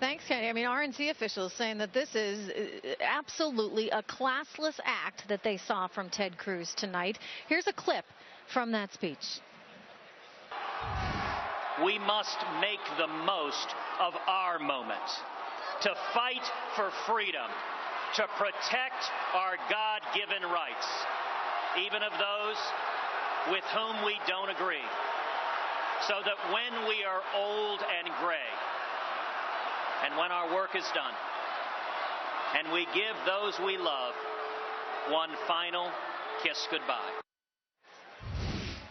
Thanks, Kenny. I mean, RNC officials saying that this is absolutely a classless act that they saw from Ted Cruz tonight. Here's a clip from that speech. We must make the most of our moment to fight for freedom, to protect our God-given rights, even of those with whom we don't agree, so that when we are old and gray, and when our work is done, and we give those we love one final kiss goodbye.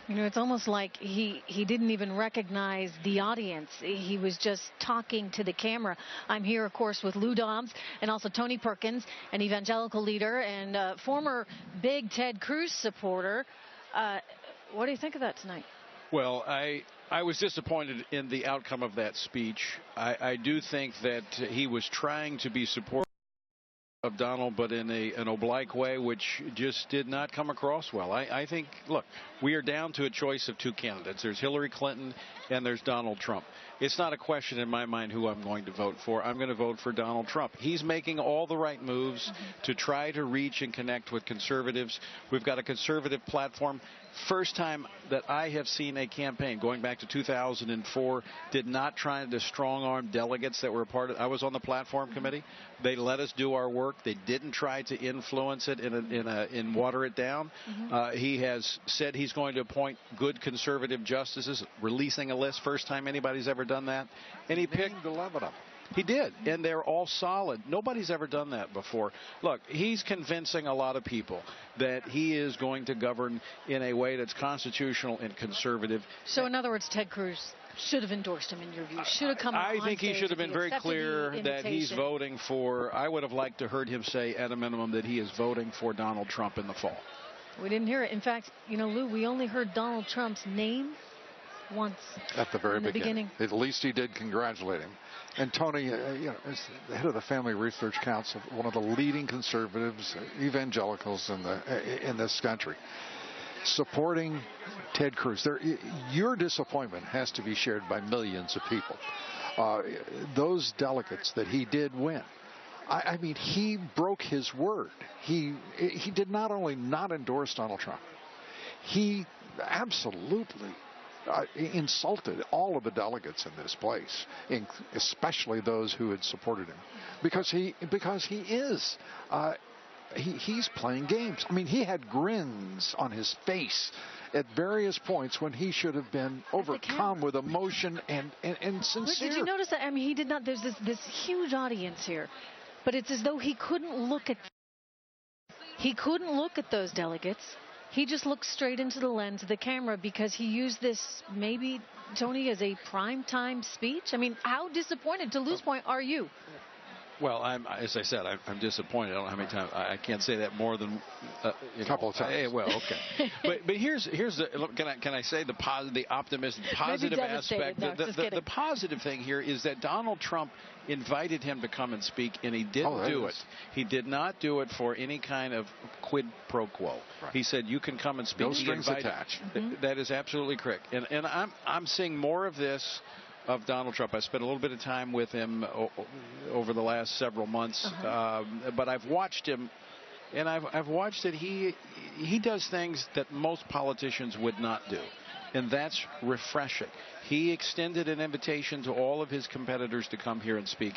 You know, it's almost like he didn't even recognize the audience. He was just talking to the camera. I'm here, of course, with Lou Dobbs and also Tony Perkins, an evangelical leader and former big Ted Cruz supporter. What do you think of that tonight? Well, I was disappointed in the outcome of that speech. I do think that he was trying to be supportive of Donald, but in an oblique way, which just did not come across well. I think, look, we are down to a choice of two candidates. There's Hillary Clinton and there's Donald Trump. It's not a question in my mind who I'm going to vote for. I'm going to vote for Donald Trump. He's making all the right moves to try to reach and connect with conservatives. We've got a conservative platform. First time that I have seen a campaign, going back to 2004, did not try to strong-arm delegates that were a part of it. I was on the platform committee. They let us do our work. They didn't try to influence it and water it down. He has said he's going to appoint good conservative justices, releasing a list. First time anybody's ever done that. And he picked 11 of them. He did, and they're all solid. Nobody's ever done that before. Look, he's convincing a lot of people that he is going to govern in a way that's constitutional and conservative. So, in other words, Ted Cruz should have endorsed him, in your view. Should have come on I think he should have been very clear that he's voting for. I would have liked to heard him say, at a minimum, that he is voting for Donald Trump in the fall. We didn't hear it. In fact, you know, Lou, we only heard Donald Trump's name once at the very beginning. At least he did congratulate him. And Tony, is the head of the Family Research Council, one of the leading conservatives, evangelicals in this country, supporting Ted Cruz. Your disappointment has to be shared by millions of people. Those delegates that he did win. I mean, he broke his word. He did not only not endorse Donald Trump, he absolutely insulted all of the delegates in this place, especially those who had supported him, because he's playing games. I mean, he had grins on his face at various points when he should have been overcome with emotion and sincere. Did you notice that? I mean, he did not. There's this huge audience here, but it's as though he couldn't look at those delegates. He just looked straight into the lens of the camera because he used this, maybe, Tony, as a primetime speech. I mean, how disappointed, to Lou's point, are you? Well, as I said, I'm disappointed. I don't know how many times. I can't say that more than a couple of times. Well, okay. but here's the. Can I say the optimistic, positive aspect? The positive thing here is that Donald Trump invited him to come and speak, and he didn't do it. He did not do it for any kind of quid pro quo. Right. He said, "You can come and speak." No strings attached. That is absolutely correct. And I'm seeing more of this. Of Donald Trump. I spent a little bit of time with him over the last several months, but I've watched him, and I've watched that he does things that most politicians would not do, and that's refreshing. He extended an invitation to all of his competitors to come here and speak.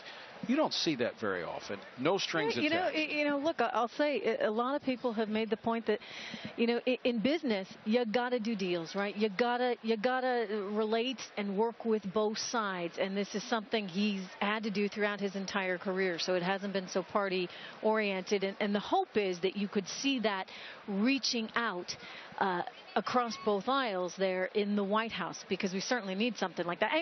You don't see that very often. No strings attached. Look, I'll say a lot of people have made the point that, in business, you got to do deals, right? You gotta relate and work with both sides, and this is something he's had to do throughout his entire career. So it hasn't been so party oriented, and the hope is that you could see that reaching out across both aisles there in the White House, because we certainly need something like that.